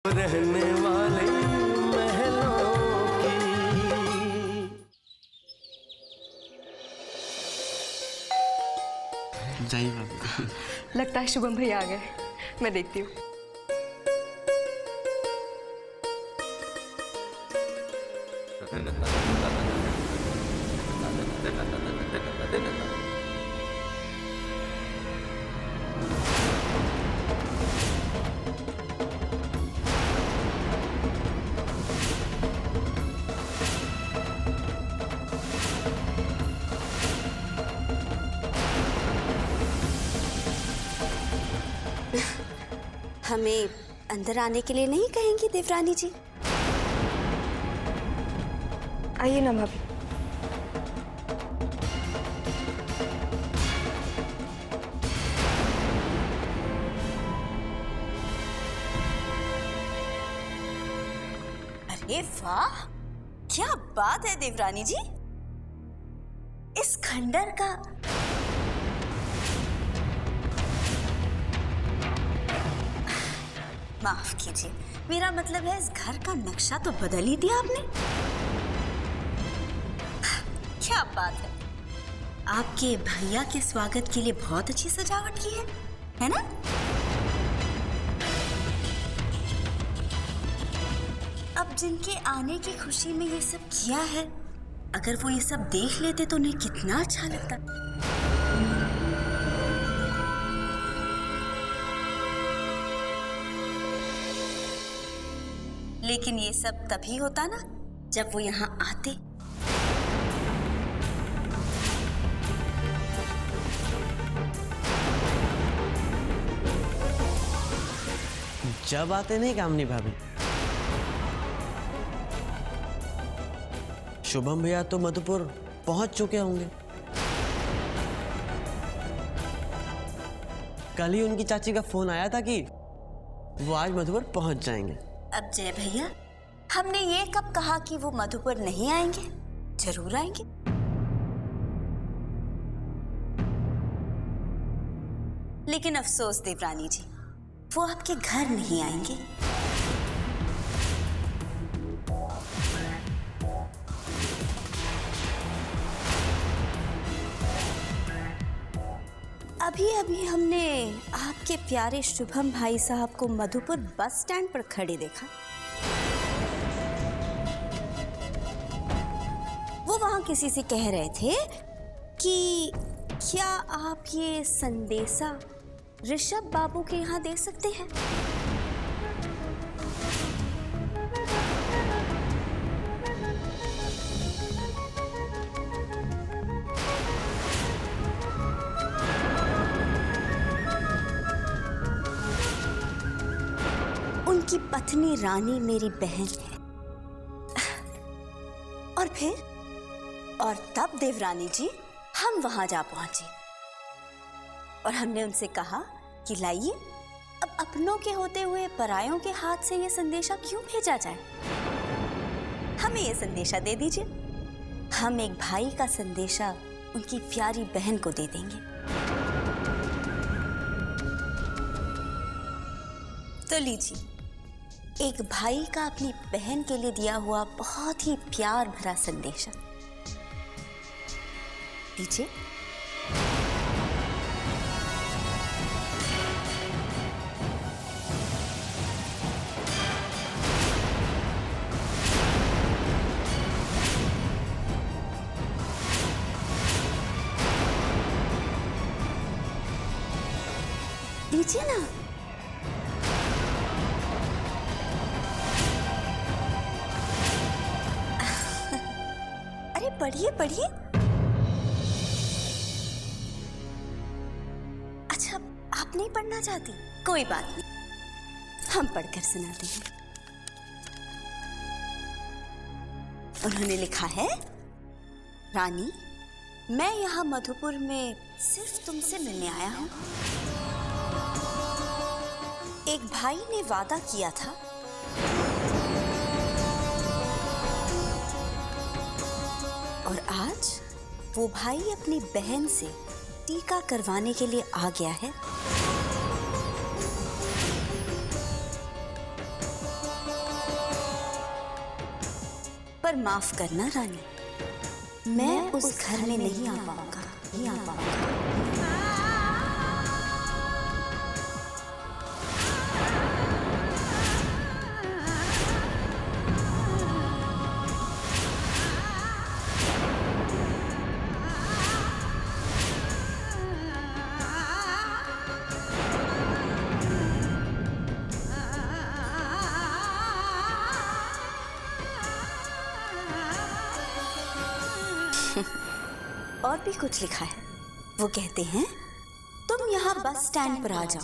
रहने वाले महलों की। जाइए बाबू। लगता है शुभम भैया आ गए, मैं देखती हूँ। हमें अंदर आने के लिए नहीं कहेंगी देवरानी जी? आइए ना भाभी। अरे वाह, क्या बात है देवरानी जी। इस खंडर का माफ कीजिए, मेरा मतलब है इस घर का नक्शा तो बदल ही दिया आपने। क्या बात है, आपके भैया के स्वागत के लिए बहुत अच्छी सजावट की है ना? अब जिनके आने की खुशी में ये सब किया है, अगर वो ये सब देख लेते तो उन्हें कितना अच्छा लगता। लेकिन ये सब तभी होता ना जब वो यहाँ आते। जब आते नहीं कामनी भाभी। शुभम भैया तो मधुपुर पहुंच चुके होंगे। कल ही उनकी चाची का फोन आया था कि वो आज मधुपुर पहुंच जाएंगे। अब जय भैया, हमने ये कब कहा कि वो मधुपुर नहीं आएंगे? जरूर आएंगे। लेकिन अफसोस देवरानी जी, वो आपके घर नहीं आएंगे। अभी अभी हमने आपके प्यारे शुभम भाई साहब को मधुपुर बस स्टैंड पर खड़े देखा। वो वहां किसी से कह रहे थे कि क्या आप ये संदेशा ऋषभ बाबू के यहाँ दे सकते हैं? उनकी पत्नी रानी मेरी बहन है। और तब देवरानी जी हम वहां जा पहुंचे और हमने उनसे कहा कि लाइए, अब अपनों के होते हुए परायों के हाथ से ये संदेशा क्यों भेजा जाए? हमें ये संदेशा दे दीजिए। हम एक भाई का संदेशा उनकी प्यारी बहन को दे देंगे। तो लीजिए, एक भाई का अपनी बहन के लिए दिया हुआ बहुत ही प्यार भरा संदेशा। लीजिए। लीजिए ना। अरे पढ़िए पढ़िए। अच्छा, आप नहीं पढ़ना चाहती? कोई बात नहीं, हम पढ़कर सुनाते हैं। उन्होंने लिखा है, रानी, मैं यहाँ मधुपुर में सिर्फ तुमसे मिलने आया हूँ। एक भाई ने वादा किया था और आज वो भाई अपनी बहन से टीका करवाने के लिए आ गया है। पर माफ करना रानी, मैं उस घर में नहीं आ पाऊंगा, नहीं आ पाऊंगा। और भी कुछ लिखा है। वो कहते हैं तुम यहाँ बस स्टैंड पर आ जाओ।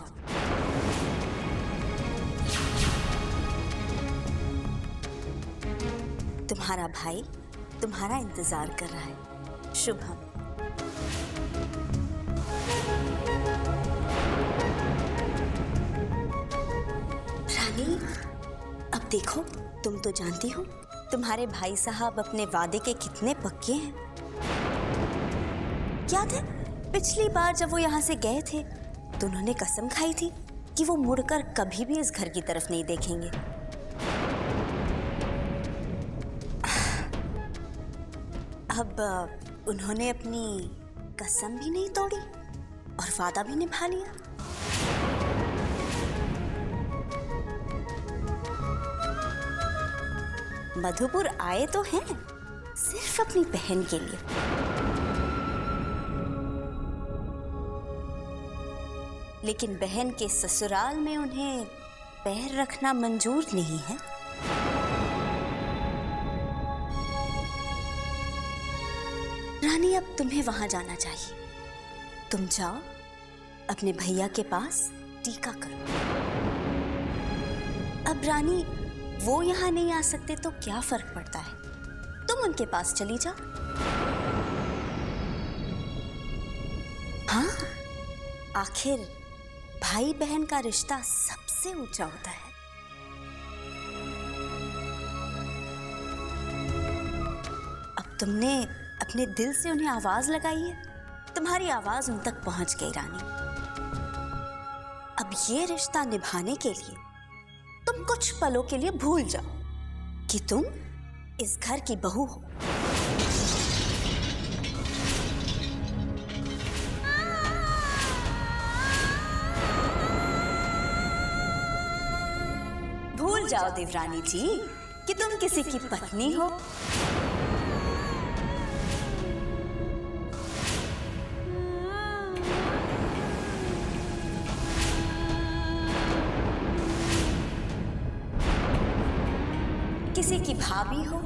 तुम्हारा भाई तुम्हारा इंतजार कर रहा है। शुभम। रानी, अब देखो, तुम तो जानती हो तुम्हारे भाई साहब अपने वादे के कितने पक्के हैं। याद है पिछली बार जब वो यहाँ से गए थे तो उन्होंने कसम खाई थी कि वो मुड़कर कभी भी इस घर की तरफ नहीं देखेंगे। अब उन्होंने अपनी कसम भी नहीं तोड़ी और वादा भी निभा लिया। मधुपुर आए तो हैं सिर्फ अपनी बहन के लिए, लेकिन बहन के ससुराल में उन्हें पैर रखना मंजूर नहीं है। रानी, अब तुम्हें वहां जाना चाहिए। तुम जाओ अपने भैया के पास टीका करो। अब रानी, वो यहां नहीं आ सकते तो क्या फर्क पड़ता है, तुम उनके पास चली जाओ। हाँ, आखिर भाई बहन का रिश्ता सबसे ऊंचा होता है। अब तुमने अपने दिल से उन्हें आवाज लगाई है, तुम्हारी आवाज उन तक पहुंच गई रानी। अब ये रिश्ता निभाने के लिए तुम कुछ पलों के लिए भूल जाओ कि तुम इस घर की बहू हो। भूल जाओ देवरानी जी कि तुम किसी की पत्नी हो। किसी की भाभी हो।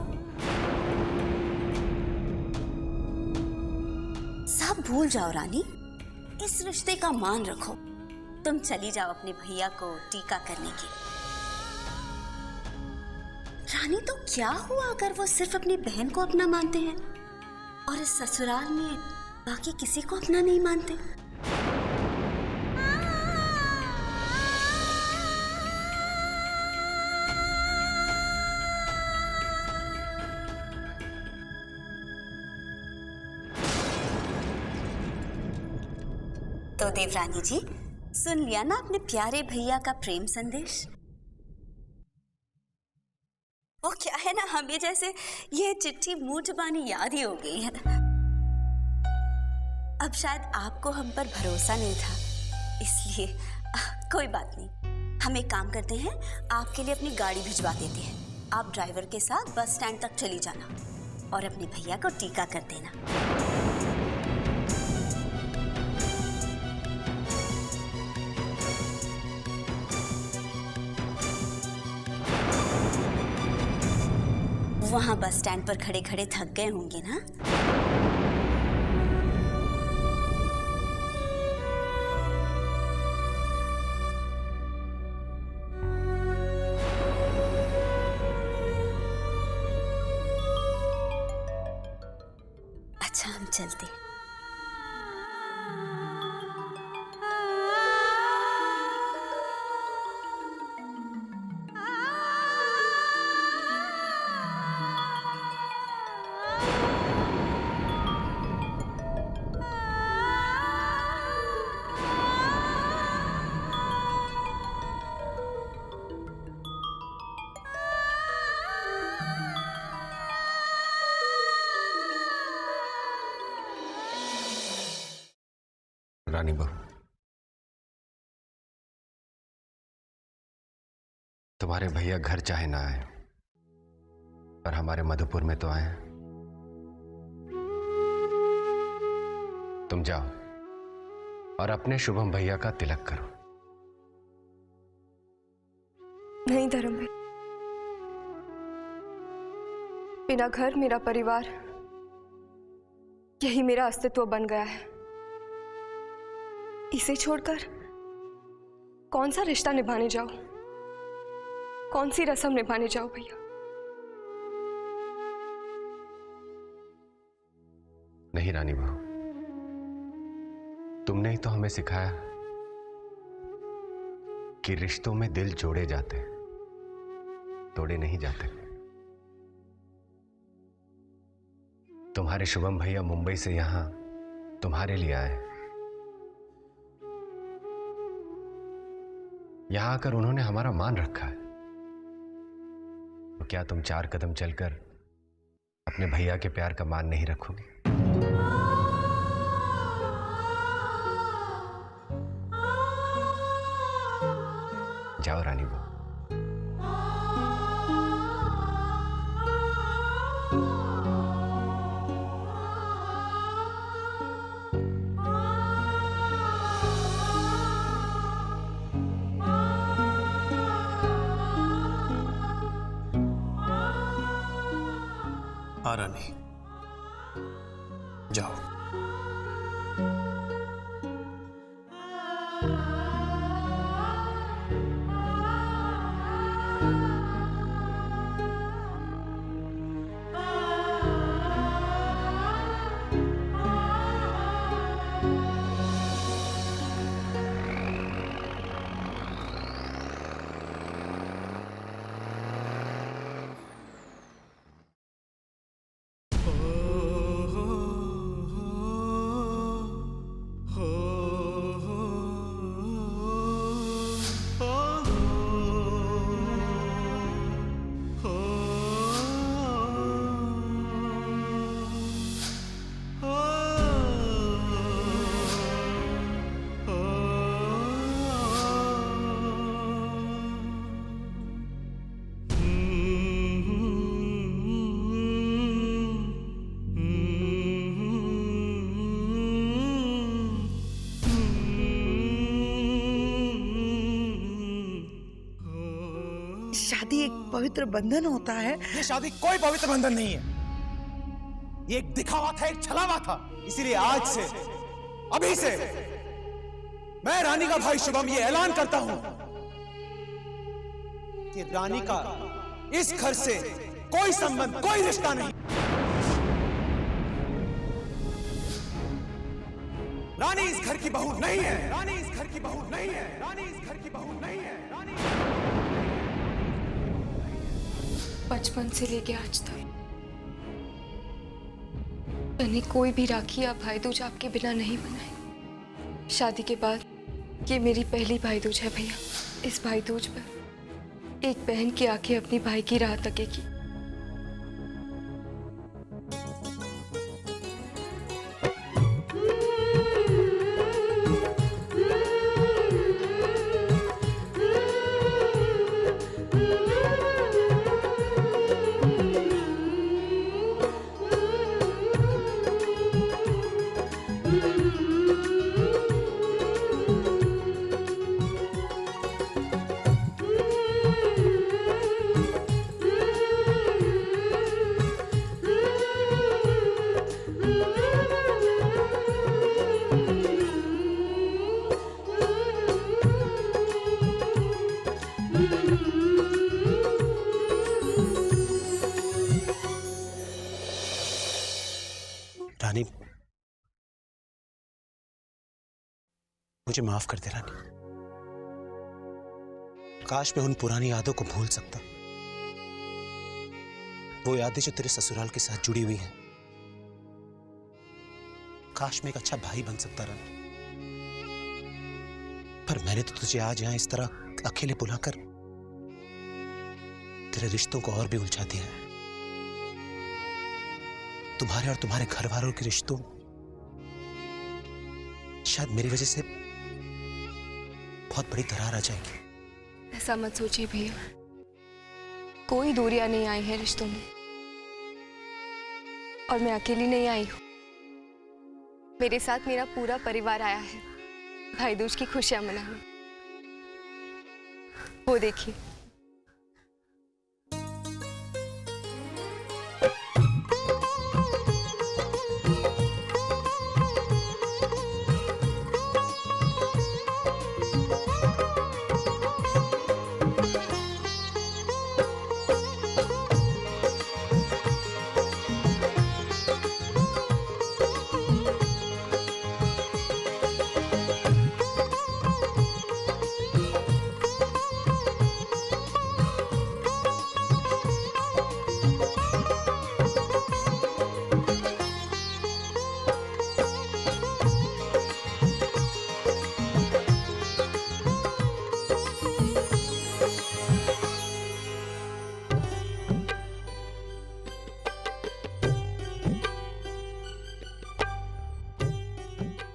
सब भूल जाओ रानी, इस रिश्ते का मान रखो। तुम चली जाओ अपने भैया को टीका करने के। रानी, तो क्या हुआ अगर वो सिर्फ अपनी बहन को अपना मानते हैं और इस ससुराल में बाकी किसी को अपना नहीं मानते? तो देवरानी जी, सुन लिया ना अपने प्यारे भैया का प्रेम संदेश? वो क्या है ना, हमें जैसे ये चिट्ठी मुंह जुबानी याद ही हो गई है। अब शायद आपको हम पर भरोसा नहीं था, इसलिए कोई बात नहीं। हम एक काम करते हैं, आपके लिए अपनी गाड़ी भिजवा देते हैं। आप ड्राइवर के साथ बस स्टैंड तक चली जाना और अपने भैया को टीका कर देना। वहां बस स्टैंड पर खड़े खड़े थक गए होंगे ना? अच्छा, हम चलते हैं। रानी बहू, तुम्हारे भैया घर चाहे ना आए, पर हमारे मधुपुर में तो आए हैं। तुम जाओ और अपने शुभम भैया का तिलक करो। नहीं धर्म भाई, मेरा घर, मेरा परिवार, यही मेरा अस्तित्व बन गया है। इसे छोड़कर कौन सा रिश्ता निभाने जाओ, कौन सी रस्म निभाने जाओ भैया? नहीं रानी बहू, तुमने ही तो हमें सिखाया कि रिश्तों में दिल जोड़े जाते हैं, तोड़े नहीं जाते। तुम्हारे शुभम भैया मुंबई से यहां तुम्हारे लिए आए। यहां आकर उन्होंने हमारा मान रखा है, तो क्या तुम 4 कदम चलकर अपने भैया के प्यार का मान नहीं रखोगे? जाओ रानी बहू। हाँ रानी, जाओ। शादी एक पवित्र बंधन होता है। ये शादी कोई पवित्र बंधन नहीं है, ये एक दिखावा था, एक छलावा था। इसीलिए आज से, अभी से मैं रानी का भाई शुभम ये ऐलान करता हूं कि रानी का इस घर से कोई संबंध, कोई रिश्ता नहीं। रानी इस घर की बहू नहीं है, रानी इस घर की बहू नहीं है, रानी इस घर की बहू नहीं है, रानी। बचपन से लेके आज तक मैंने कोई भी राखी या भाई दूज आपके बिना नहीं बनाई। शादी के बाद ये मेरी पहली भाई दूज है भैया। इस भाई दूज पर एक बहन की आंखें अपनी भाई की राह तकेगी। रानी, मुझे माफ कर दे रानी। काश मैं उन पुरानी यादों को भूल सकता, वो यादें जो तेरे ससुराल के साथ जुड़ी हुई हैं। काश मैं एक अच्छा भाई बन सकता रानी, पर मैंने तो तुझे आज यहां इस तरह अकेले बुलाकर तेरे रिश्तों को और भी उलझा दिया है। तुम्हारे और तुम्हारे घर वालों के रिश्तों शायद मेरी वजह से बहुत बड़ी दरार आ जाएगी। ऐसा मत सोचिए भैया, कोई दूरियां नहीं आई हैं रिश्तों में, और मैं अकेली नहीं आई हूँ। मेरे साथ मेरा पूरा परिवार आया है भाई दूज की खुशियां मनाने। वो देखिए,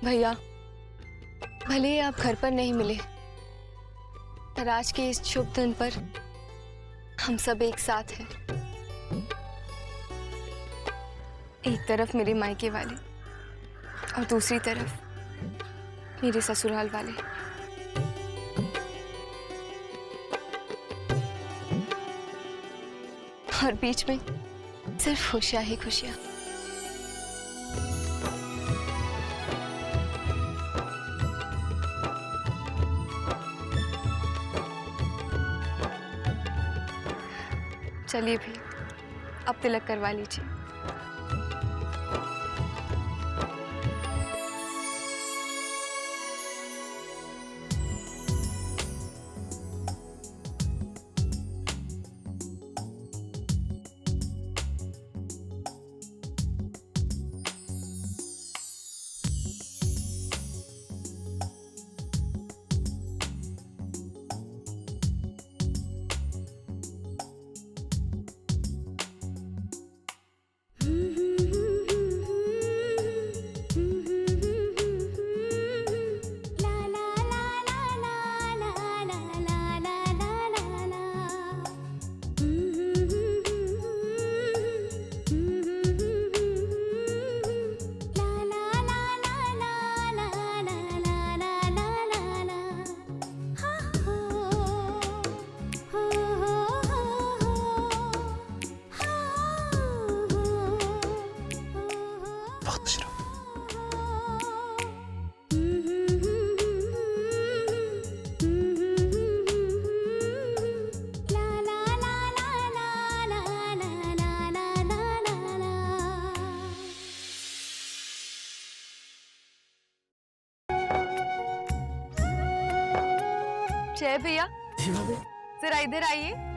भैया भले ही आप घर पर नहीं मिले, पर आज के इस शुभ दिन पर हम सब एक साथ हैं। एक तरफ मेरे मायके वाले और दूसरी तरफ मेरे ससुराल वाले। और बीच में सिर्फ खुशियां ही खुशियां। चलिए भी अब तिलक करवा लीजिए। जय भैया, जरा इधर आइए।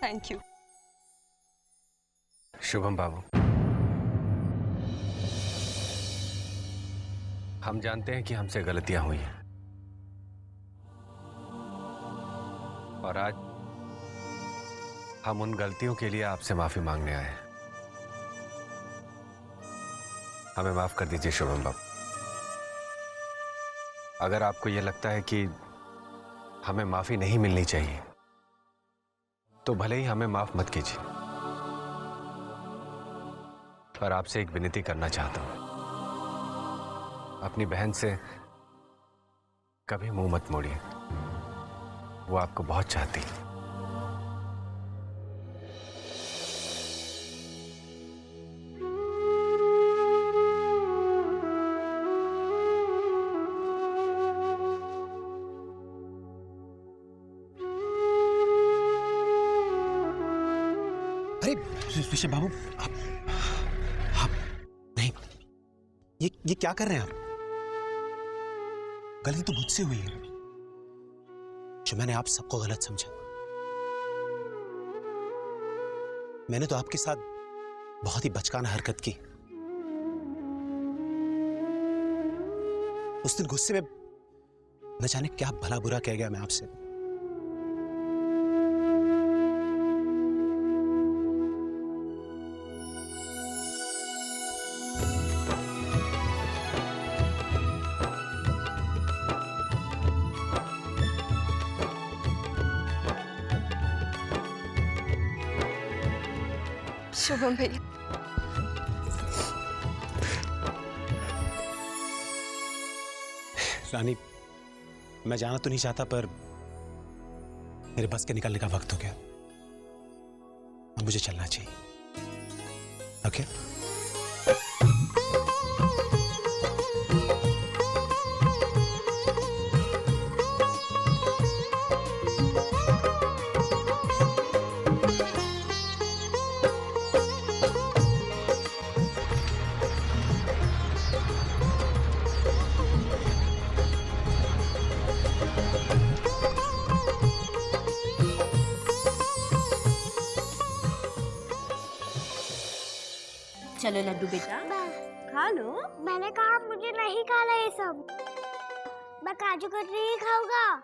Thank you. शुभम बाबू, हम जानते हैं कि हमसे गलतियां हुई हैं, और आज हम उन गलतियों के लिए आपसे माफी मांगने आए हैं। हमें माफ कर दीजिए शुभम बाबू। अगर आपको यह लगता है कि हमें माफी नहीं मिलनी चाहिए, तो भले ही हमें माफ मत कीजिए, पर आपसे एक विनती करना चाहता हूं। अपनी बहन से कभी मुंह मत मोड़िए, वो आपको बहुत चाहती है। अरे ऋषभ बाबू, ये क्या कर रहे हैं आप? गलती तो मुझसे हुई है जो मैंने आप सबको गलत समझा। मैंने तो आपके साथ बहुत ही बचकाना हरकत की। उस दिन गुस्से में न जाने क्या भला बुरा कह गया मैं आपसे। शुभम भैया, रानी, मैं जाना तो नहीं चाहता पर मेरे बस के निकलने का वक्त हो गया। अब मुझे चलना चाहिए। ओके? चलो लड्डू बेटा, खा लो। मैंने कहा मुझे नहीं खाना ये सब, मैं काजू कतली ही खाऊंगा।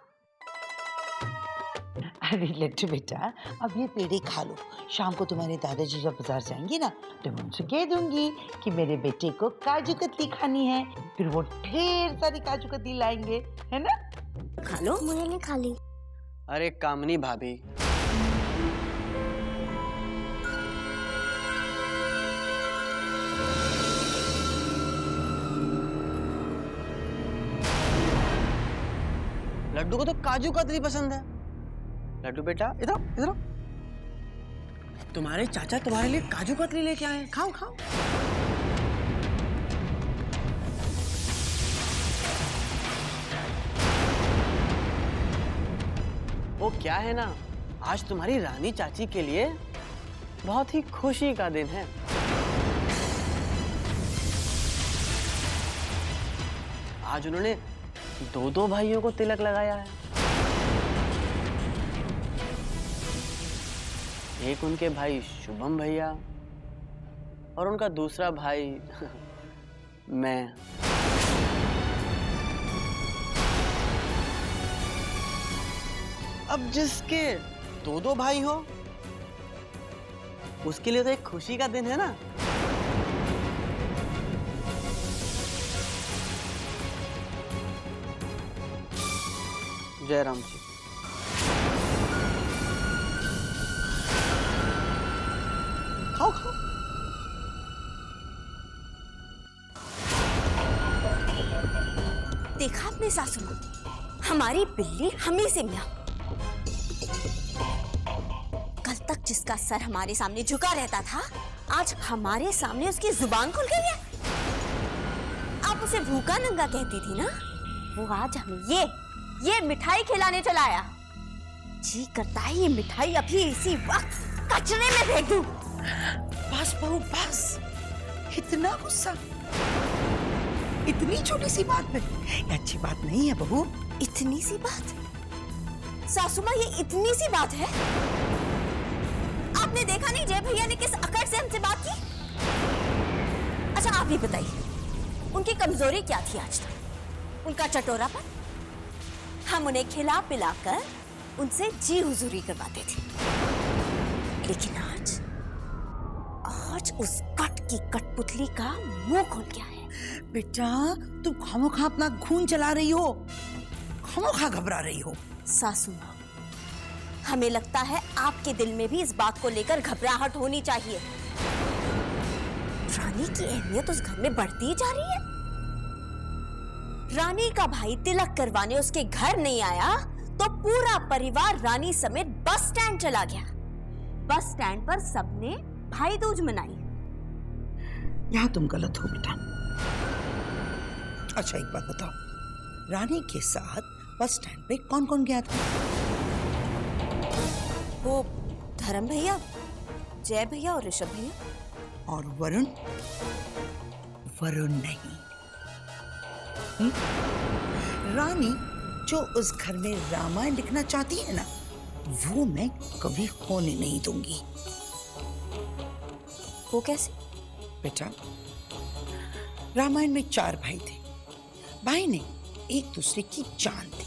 अरे लड्डू बेटा, अब ये पेड़े खा लो। शाम को तुम्हारे दादाजी जब बाजार जाएंगे ना, तो मैं उनसे कह दूंगी कि मेरे बेटे को काजू कतली खानी है। फिर वो ढेर सारी काजू कतली लाएंगे, है ना? खा लो। मुझे नहीं खाली। अरे कामनी भाभी, लड्डू को तो काजू कतली पसंद है। लड्डू बेटा इधर इधर, तुम्हारे चाचा तुम्हारे लिए काजू कतली लेके आए हैं, खाओ खाओ। वो क्या है ना, आज तुम्हारी रानी चाची के लिए बहुत ही खुशी का दिन है। आज उन्होंने दो भाइयों को तिलक लगाया है। एक उनके भाई शुभम भैया और उनका दूसरा भाई मैं। अब जिसके दो भाई हो उसके लिए तो एक खुशी का दिन है ना। जय राम जी। खाओ खाओ। देखा आपने सासू माँ, हमारी बिल्ली हमें से मिला। कल तक जिसका सर हमारे सामने झुका रहता था, आज हमारे सामने उसकी जुबान खुल गई है। आप उसे भूखा नंगा कहती थी ना, वो आज हमें ये मिठाई खिलाने चला आया। जी करता है ये मिठाई अभी इसी वक्त कचरे में फेंक दूं। बस बहू बस, इतना गुस्सा इतनी छोटी सी बात पे? ये अच्छी बात नहीं है बहू। इतनी सी बात? सासू माँ, ये इतनी सी बात है? आपने देखा नहीं जय भैया ने किस अकड़ से हमसे बात की? अच्छा आप ही बताइए, उनकी कमजोरी क्या थी आज तक? उनका चटोरापन। हम उन्हें खिला पिलाकर उनसे जी हुजूरी करवाते थे, लेकिन आज उस कट की कठपुतली का मुंह खुल गया है। बेटा तुम खामोखा अपना खून चला रही हो, खामोखा घबरा रही हो। सासू माँ, हमें लगता है आपके दिल में भी इस बात को लेकर घबराहट होनी चाहिए। रानी की अहमियत उस घर में बढ़ती जा रही है। रानी का भाई तिलक करवाने उसके घर नहीं आया तो पूरा परिवार रानी समेत बस स्टैंड चला गया। बस स्टैंड पर सबने भाई दूज मनाई। यहाँ तुम गलत हो बेटा। अच्छा एक बात बताओ, रानी के साथ बस स्टैंड पे कौन कौन गया था? वो धर्म भैया, जय भैया और ऋषभ भैया। और वरुण? वरुण नहीं, रानी जो उस घर में रामायण लिखना चाहती है ना, वो मैं कभी होने नहीं दूंगी। वो कैसे? बेटा, रामायण में 4 भाई थे। भाई ने एक दूसरे की जान दी।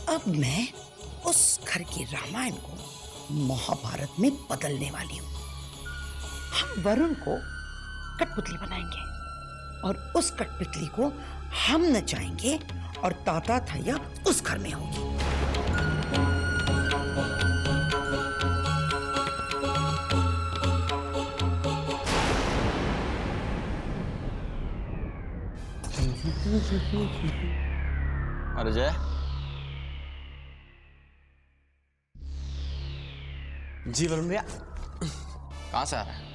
अब मैं उस घर के रामायण को महाभारत में बदलने वाली हूँ। हम वरुण को कठपुतली बनाएंगे और उस कठपुतली को हम नचाएंगे और ताता थैया उस घर में होगी। अरे जय, जी वरुण भैया। कहाँ से आ रहा है?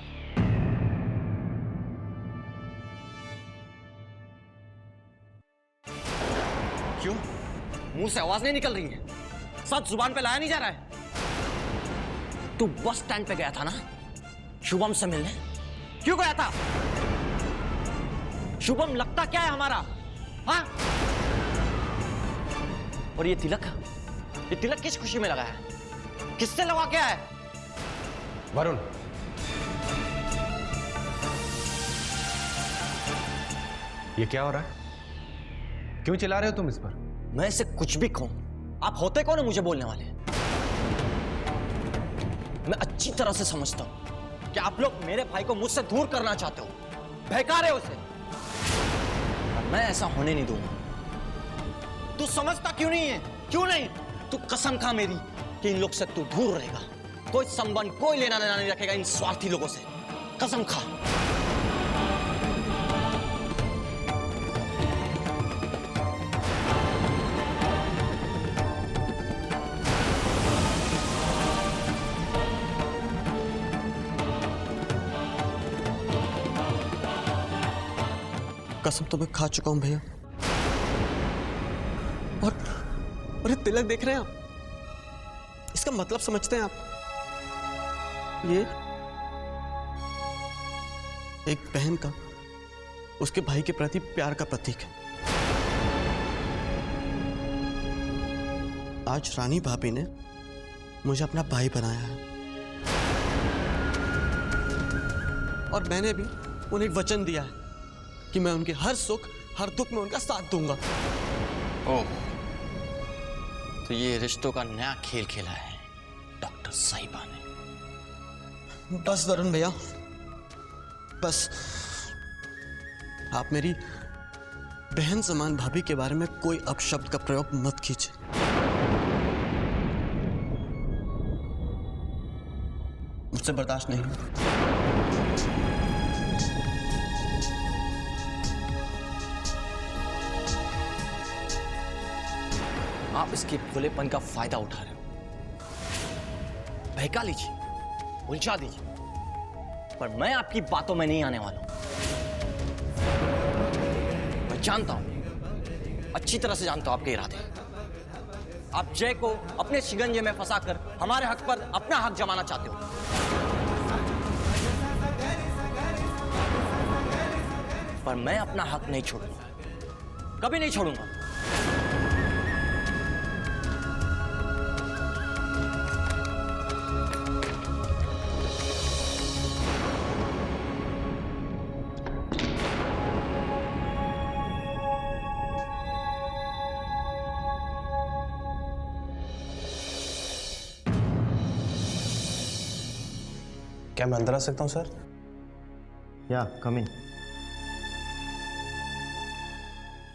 क्यों? मुंह से आवाज नहीं निकल रही है? सच जुबान पे लाया नहीं जा रहा है? तू बस स्टैंड पे गया था ना शुभम से मिलने? क्यों गया था? शुभम लगता क्या है हमारा? हाँ? और ये तिलक किस खुशी में लगा है? किससे लगा क्या है? वरुण, ये क्या हो रहा है? क्यों चिल्ला रहे हो तुम इस पर? मैं इसे कुछ भी कहूं, आप होते कौन है मुझे बोलने वाले? मैं अच्छी तरह से समझता हूं कि आप लोग मेरे भाई को मुझसे दूर करना चाहते हो, बहका रहे हो उसे, और मैं ऐसा होने नहीं दूंगा। तू समझता क्यों नहीं है? क्यों नहीं? तू कसम खा मेरी कि इन लोग से तू दूर रहेगा, कोई संबंध, कोई लेना देना नहीं रखेगा इन स्वार्थी लोगों से। कसम खा। कसम तो मैं खा चुका हूं भैया। और अरे तिलक देख रहे हैं आप? इसका मतलब समझते हैं आप? ये एक बहन का उसके भाई के प्रति प्यार का प्रतीक है। आज रानी भाभी ने मुझे अपना भाई बनाया है और मैंने भी उन्हें एक वचन दिया है कि मैं उनके हर सुख हर दुख में उनका साथ दूंगा। ओह, तो ये रिश्तों का नया खेल खेला है डॉक्टर साहिबा ने। बस वरुण भैया, बस आप मेरी बहन समान भाभी के बारे में कोई अपशब्द का प्रयोग मत कीजिए। मुझसे बर्दाश्त नहीं होगा। आप इसके भोलेपन का फायदा उठा रहे हो। बहका लीजिए, उलझा दीजिए, पर मैं आपकी बातों में नहीं आने वाला हूं। मैं जानता हूं, अच्छी तरह से जानता हूं आपके इरादे। आप जय को अपने शिकंजे में फंसाकर हमारे हक पर अपना हक जमाना चाहते हो। पर मैं अपना हक नहीं छोड़ूंगा, कभी नहीं छोड़ूंगा। क्या मैं अंदर आ सकता हूँ सर? या कम इन।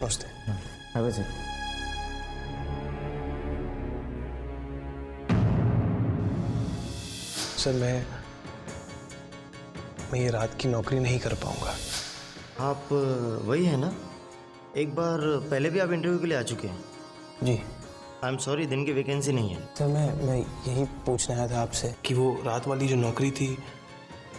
नमस्ते। Have a seat. सर मैं ये रात की नौकरी नहीं कर पाऊंगा। आप वही है ना, एक बार पहले भी आप इंटरव्यू के लिए आ चुके हैं? जी। आई एम सॉरी, दिन की वैकेंसी नहीं है। सर मैं यही पूछना आया था आपसे कि वो रात वाली जो नौकरी थी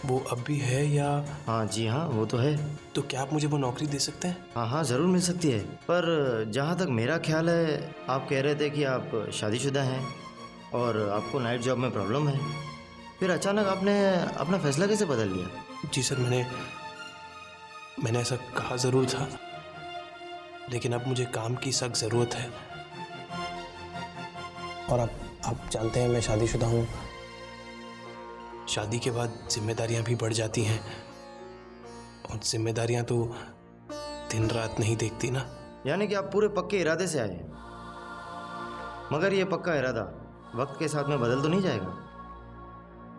वो अब भी है या? हाँ जी हाँ, वो तो है। तो क्या आप मुझे वो नौकरी दे सकते हैं? हाँ हाँ, ज़रूर मिल सकती है। पर जहाँ तक मेरा ख्याल है, आप कह रहे थे कि आप शादीशुदा हैं और आपको नाइट जॉब में प्रॉब्लम है। फिर अचानक आपने अपना फैसला कैसे बदल लिया? जी सर, मैंने ऐसा कहा ज़रूर था, लेकिन अब मुझे काम की सख्त ज़रूरत है। और आप जानते हैं मैं शादीशुदा हूँ। शादी के बाद जिम्मेदारियां भी बढ़ जाती हैं, और जिम्मेदारियां तो दिन रात नहीं देखती ना। यानी कि आप पूरे पक्के इरादे से आए हैं, मगर ये पक्का इरादा वक्त के साथ में बदल तो नहीं जाएगा?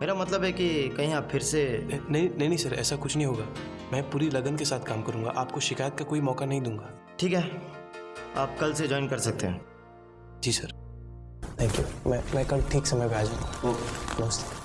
मेरा मतलब है कि कहीं आप फिर से... नहीं सर, ऐसा कुछ नहीं होगा। मैं पूरी लगन के साथ काम करूंगा, आपको शिकायत का कोई मौका नहीं दूंगा। ठीक है, आप कल से ज्वाइन कर सकते हैं। जी सर, थैंक यू। मैं कल ठीक समय पे आ जाऊँगा। ओके, नमस्ते।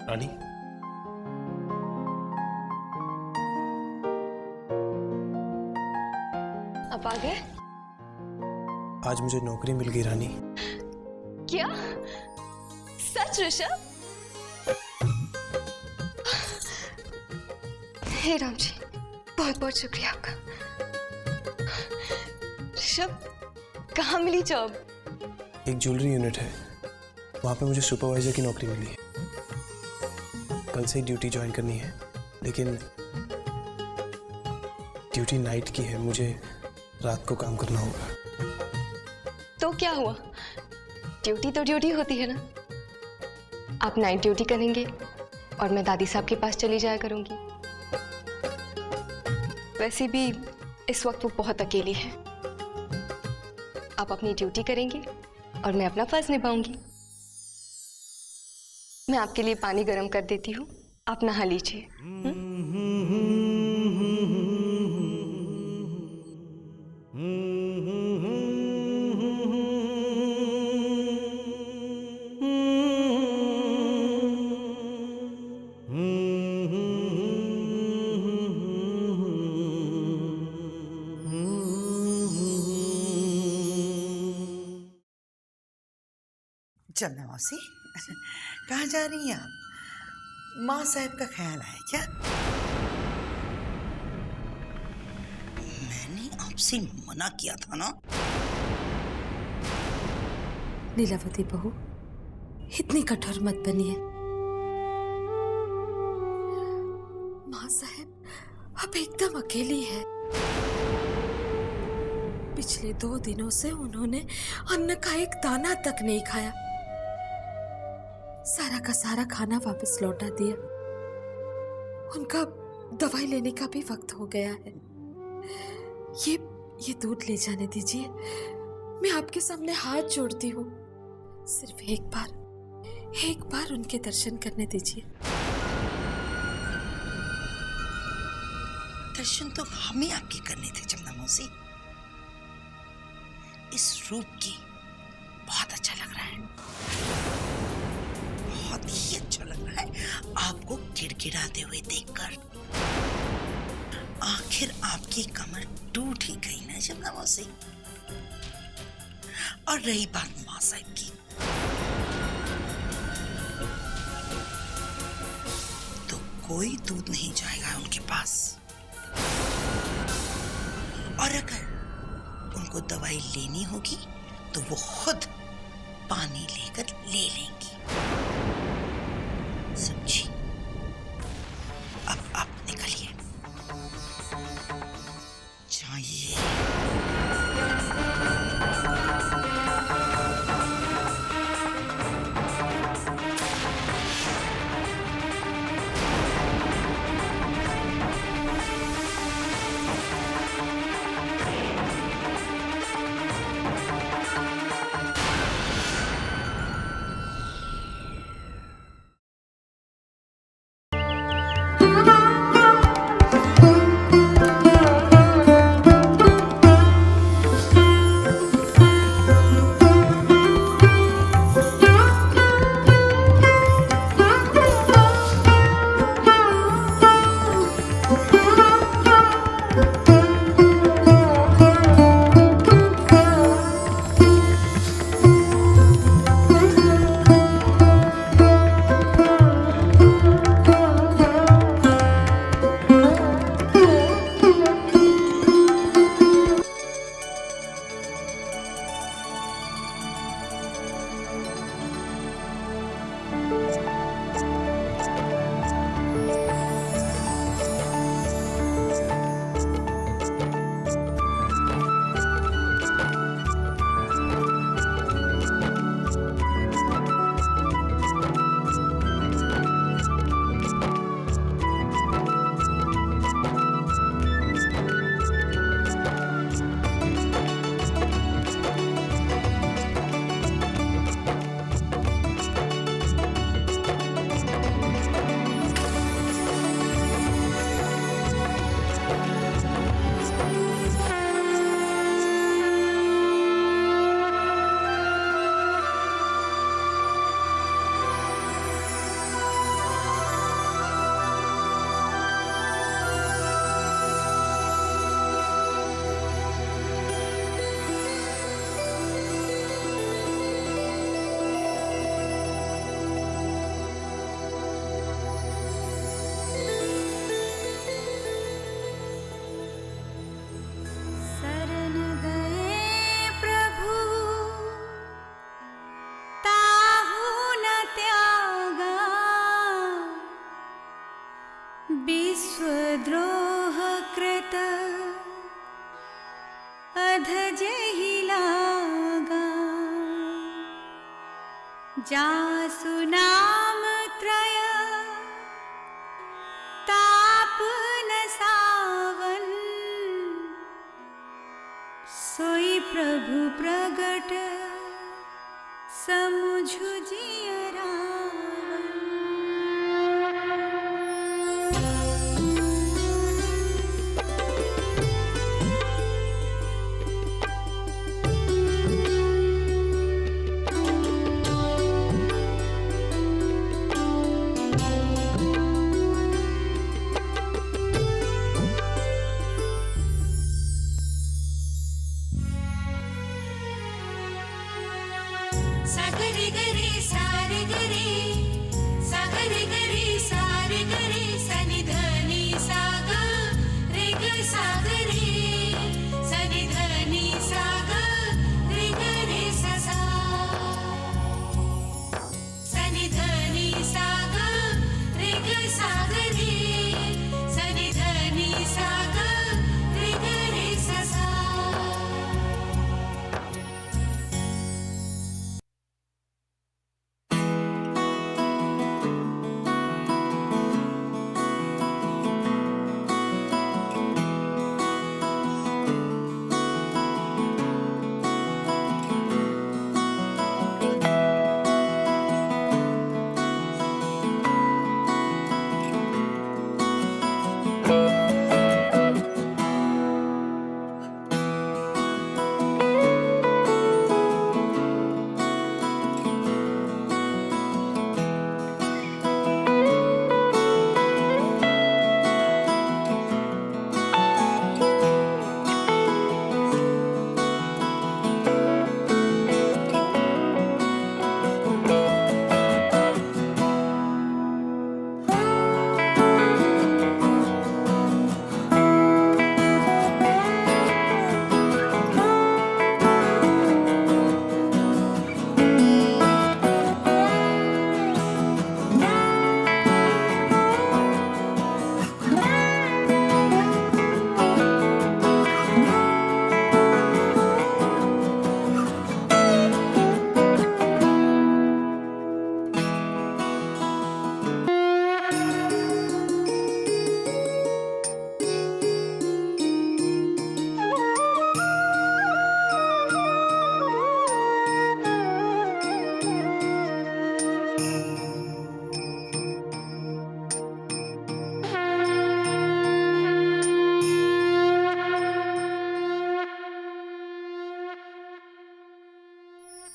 रानी, अब आ गए? आज मुझे नौकरी मिल गई रानी। क्या सच ऋषभ? हे राम जी, बहुत बहुत शुक्रिया आपका। ऋषभ, कहाँ मिली जॉब? एक ज्वेलरी यूनिट है, वहाँ पे मुझे सुपरवाइजर की नौकरी मिली है। कल से ही ड्यूटी ज्वाइन करनी है, लेकिन ड्यूटी नाइट की है, मुझे रात को काम करना होगा। तो क्या हुआ, ड्यूटी तो ड्यूटी होती है ना। आप नाइट ड्यूटी करेंगे और मैं दादी साहब के पास चली जाया करूंगी। वैसे भी इस वक्त वो बहुत अकेली है। आप अपनी ड्यूटी करेंगे और मैं अपना फर्ज निभाऊंगी। मैं आपके लिए पानी गर्म कर देती हूँ, आप नहा लीजिए। चंदा मौसी, कहाँ जा रही हैं आप? माँ साहब का ख्याल आया क्या? मैंने आपसे मना किया था ना। लीलावती बहू, इतनी कठोर मत बनिए। माँ साहब अब एकदम अकेली है। पिछले 2 दिनों से उन्होंने अन्न का एक दाना तक नहीं खाया। सारा का सारा खाना वापस लौटा दिया। उनका दवाई लेने का भी वक्त हो गया है। ये दूध ले जाने दीजिए। मैं आपके सामने हाथ जोड़ती हूँ, सिर्फ एक बार उनके दर्शन करने दीजिए। दर्शन तो हमें आपके करने थे चंदा मौसी। इस रूप की बहुत अच्छा लग रहा है, बहुत ही अच्छा लग रहा है आपको गिड़गिड़ाते हुए देखकर। आखिर आपकी कमर टूट ही गई ना शबनम मौसी। और रही बात माँ साहब की, तो कोई दूध नहीं जाएगा उनके पास, और अगर उनको दवाई लेनी होगी तो वो खुद पानी लेकर ले लेंगी। समझी? अब आप निकलिए, जाइए। विश्वद्रोह कृत अधजहि लागा, जासु नाम त्रय ताप न सावन, सोई प्रभु प्रगट समुझु जिय रावण। सागरे गरे सारे गरे, सागरे गरे सारे गरे, सनि धनि साग रे ग सागरे, सनि धनि साग रे ग रे सा सा, सनि धनि साग रे ग सागरे, सनि धनि साग रे ग रे सा सा।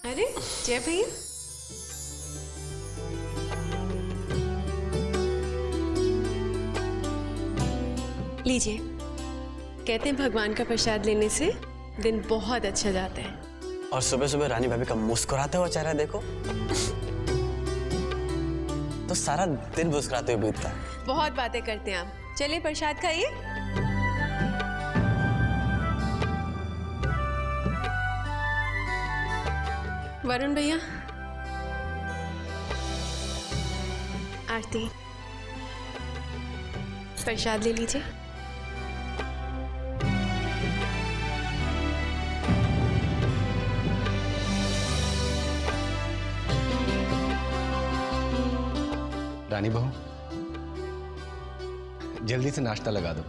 अरे जय भैया, लीजिए। कहते हैं भगवान का प्रसाद लेने से दिन बहुत अच्छा जाता है। और सुबह सुबह रानी भाभी का मुस्कुराते हुआ चेहरा देखो तो सारा दिन मुस्कुराते हुए बीतता है। बहुत बातें करते हैं आप। चलिए प्रसाद खाइए। वरुण भैया, आरती, प्रसाद ले लीजिए। रानी बहू, जल्दी से नाश्ता लगा दो,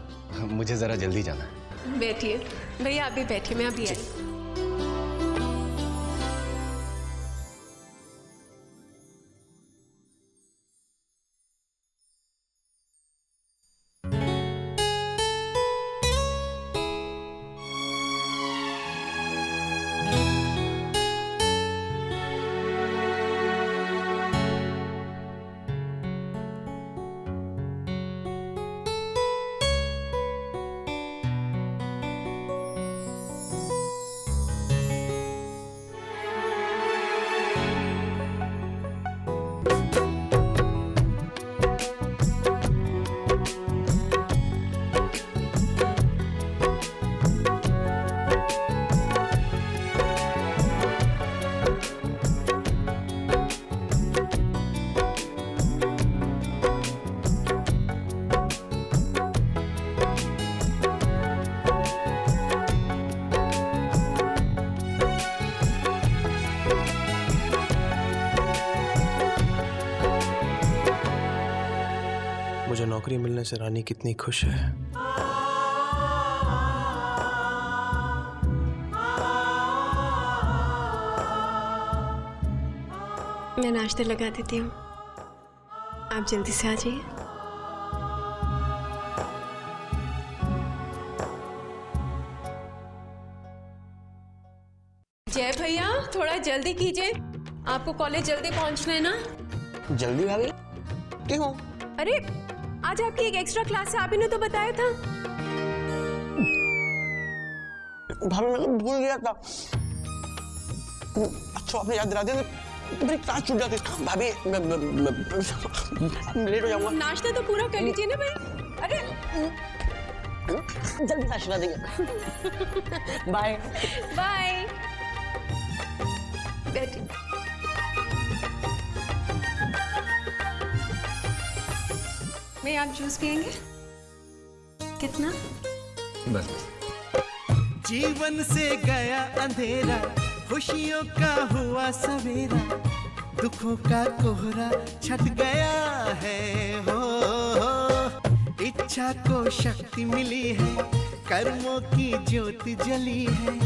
मुझे जरा जल्दी जाना है। बैठिए भैया, आप भी बैठिए, मैं अभी आई। मुझे नौकरी मिलने से रानी कितनी खुश है। मैं नाश्ता लगा देती हूँ, आप जल्दी से आ जाइए। जय भैया, थोड़ा जल्दी कीजिए, आपको कॉलेज जल्दी पहुंचना है ना। जल्दी भाभी? क्यों? अरे आज आपकी एक एक्स्ट्रा क्लास है, आप ही ने तो बताया था। भाभी मैं तो भूल गया था। अच्छा आपने याद दिला दिया, मेरी क्लास छूट जाती। भाभी मैं लेट हो जाऊंगा। नाश्ता तो पूरा कर लीजिए ना भाई। अरे जल्दी से आशीर्वाद देंगे। Bye bye. बैठिए। मैं, आप जूस पियेंगे? कितना? बस। जीवन से गया अंधेरा, खुशियों का हुआ सवेरा, दुखों का कोहरा छट गया है हो। इच्छा को शक्ति मिली है, कर्मों की ज्योति जली है।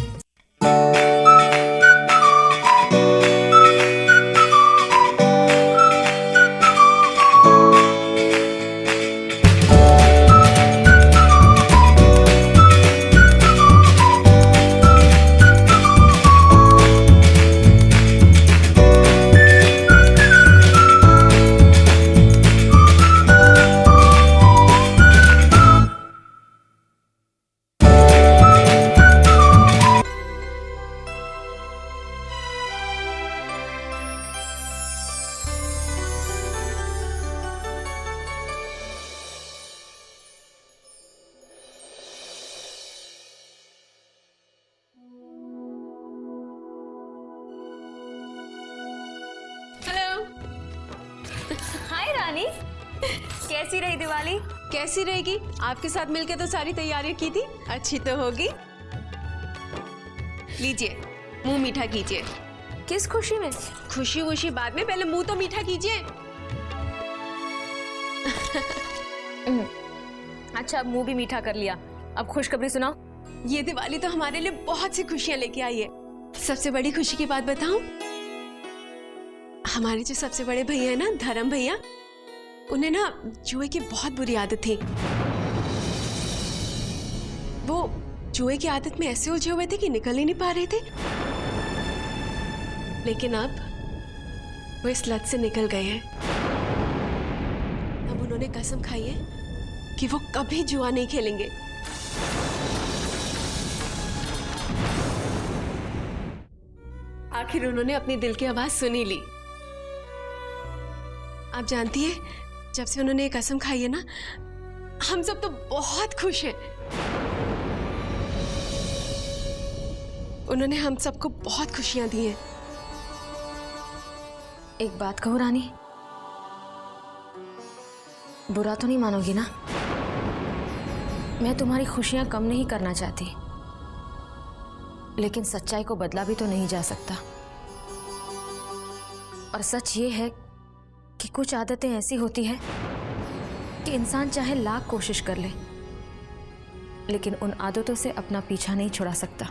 हाय रानी, कैसी रही दिवाली? कैसी रहेगी, आपके साथ मिलकर तो सारी तैयारियां की थी, अच्छी तो होगी। लीजिए मुंह मीठा कीजिए। किस खुशी में? खुशी वुशी बाद में, पहले मुंह तो मीठा कीजिए। अच्छा, अब मुंह भी मीठा कर लिया, अब खुशखबरी सुनाओ। ये दिवाली तो हमारे लिए बहुत सी खुशियां लेके आई है। सबसे बड़ी खुशी की बात बताऊं? हमारे जो सबसे बड़े भैया है ना, धर्म भैया, उन्हें ना जुए की बहुत बुरी आदत थी। वो जुए की आदत में ऐसे उलझे हुए थे कि निकल ही नहीं पा रहे थे। लेकिन अब वो इस लत से निकल गए हैं। अब उन्होंने कसम खाई है कि वो कभी जुआ नहीं खेलेंगे। आखिर उन्होंने अपने दिल की आवाज सुनी ली। आप जानती है, जब से उन्होंने ये कसम खाई है ना, हम सब तो बहुत खुश हैं। उन्होंने हम सबको बहुत खुशियां दी हैं। एक बात कहूँ रानी, बुरा तो नहीं मानोगी ना? मैं तुम्हारी खुशियां कम नहीं करना चाहती, लेकिन सच्चाई को बदला भी तो नहीं जा सकता। और सच ये है कि कुछ आदतें ऐसी होती है कि इंसान चाहे लाख कोशिश कर ले, लेकिन उन आदतों से अपना पीछा नहीं छुड़ा सकता,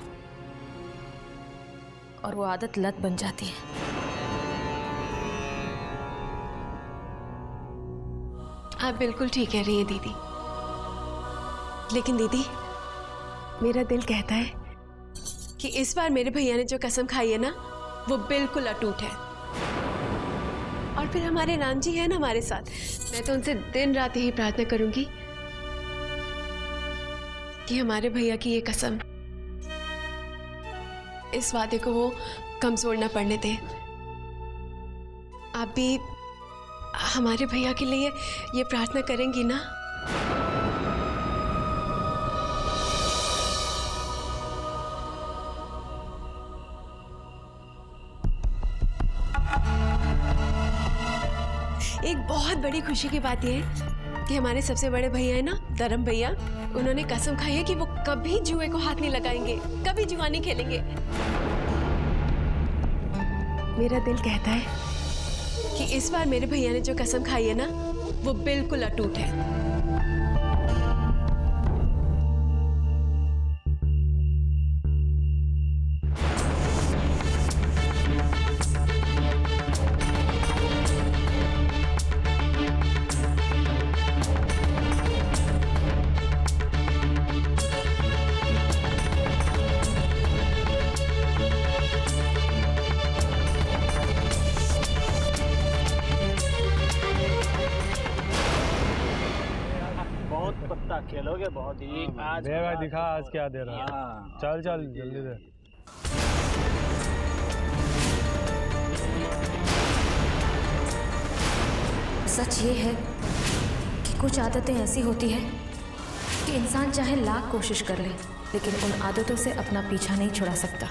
और वो आदत लत बन जाती है। आप बिल्कुल ठीक कह रही हैं दीदी, लेकिन दीदी मेरा दिल कहता है कि इस बार मेरे भैया ने जो कसम खाई है ना, वो बिल्कुल अटूट है। और फिर हमारे राम जी है ना हमारे साथ, मैं तो उनसे दिन रात यही प्रार्थना करूंगी कि हमारे भैया की ये कसम, इस वादे को वो कमजोर ना पड़ने दें। आप भी हमारे भैया के लिए ये प्रार्थना करेंगी ना? एक बहुत बड़ी खुशी की बात यह है कि हमारे सबसे बड़े भैया है ना, धर्म भैया, उन्होंने कसम खाई है कि वो कभी जुए को हाथ नहीं लगाएंगे, कभी जुआ नहीं खेलेंगे। मेरा दिल कहता है कि इस बार मेरे भैया ने जो कसम खाई है ना, वो बिल्कुल अटूट है। खेलोगे बहुत ही आज दे भाई, दिखा आज क्या दे रहा है। चल चल जल्दी दे। सच ये है कि कुछ आदतें ऐसी होती है कि इंसान चाहे लाख कोशिश कर ले, लेकिन उन आदतों से अपना पीछा नहीं छुड़ा सकता।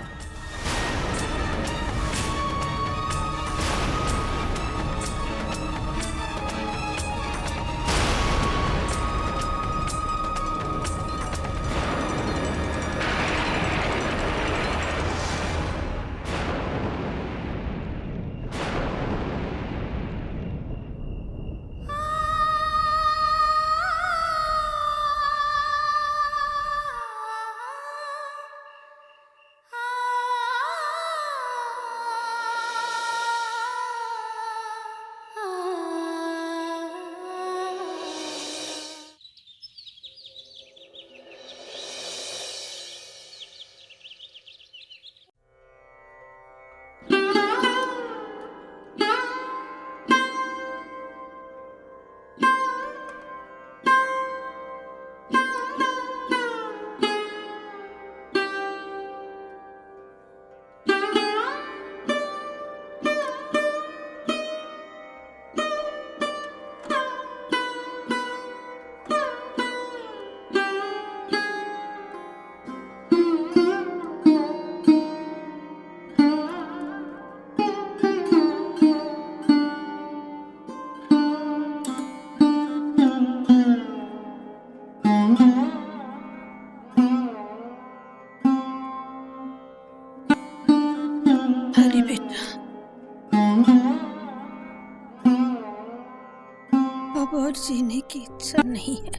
अब और जीने की इच्छा नहीं है।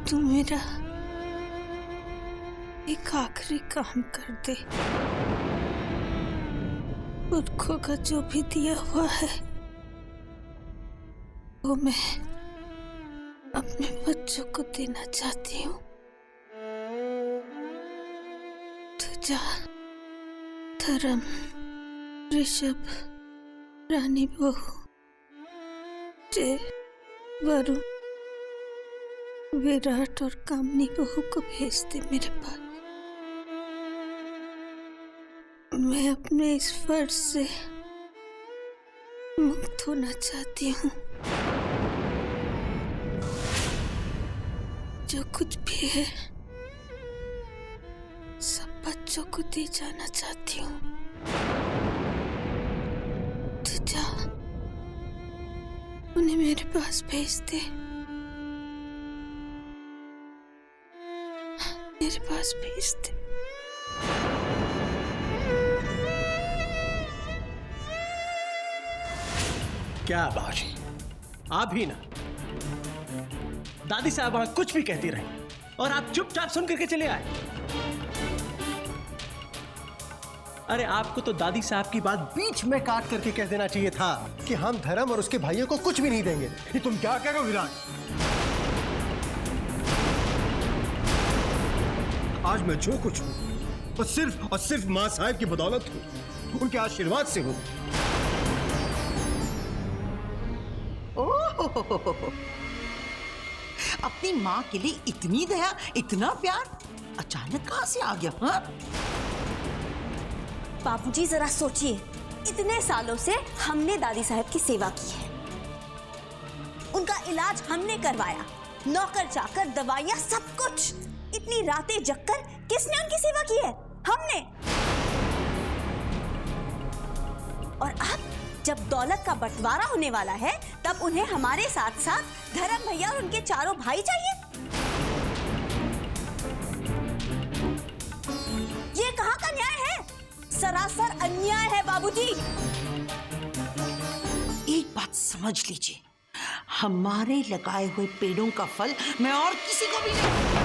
तू मेरा एक आखिरी काम कर दे। पुरखों का जो भी दिया हुआ है वो मैं अपने बच्चों को देना चाहती हूँ। तू तुझा, धर्म, ऋषभ, रानी बहू, जय, वरुण, विराट और कामनी बहू को भेज दे मेरे पास। मैं अपने इस फर्ज से मुक्त होना चाहती हूँ। जो कुछ भी है सब बच्चों को दे जाना चाहती हूँ। तू जा, उन्हें मेरे पास भेज दे, मेरे पास भेज दे। क्या बाजी, आप ही ना दादी साहब कुछ भी कहती रही और आप चुपचाप सुन करके चले आए। अरे आपको तो दादी साहब की बात बीच में काट करके कह देना चाहिए था कि हम धर्म और उसके भाइयों को कुछ भी नहीं देंगे। ये तुम क्या कह रहे हो विराट? आज मैं जो कुछ हूं वो सिर्फ मां साहब की बदौलत हूं, उनके आशीर्वाद से हूं। अपनी माँ के लिए इतनी दया, इतना प्यार अचानक कहाँ से आ गया? हाँ? बाबूजी जरा सोचिए, इतने सालों से हमने दादी साहब की सेवा की है, उनका इलाज हमने करवाया, नौकर चाकर, दवाइयां, सब कुछ। इतनी रातें जगकर किसने उनकी सेवा की है? हमने। और अब जब दौलत का बंटवारा होने वाला है तब उन्हें हमारे साथ साथ धर्म भैया और उनके चारों भाई चाहिए। ये कहाँ का न्याय है? सरासर अन्याय है बाबूजी। एक बात समझ लीजिए, हमारे लगाए हुए पेड़ों का फल मैं और किसी को भी नहीं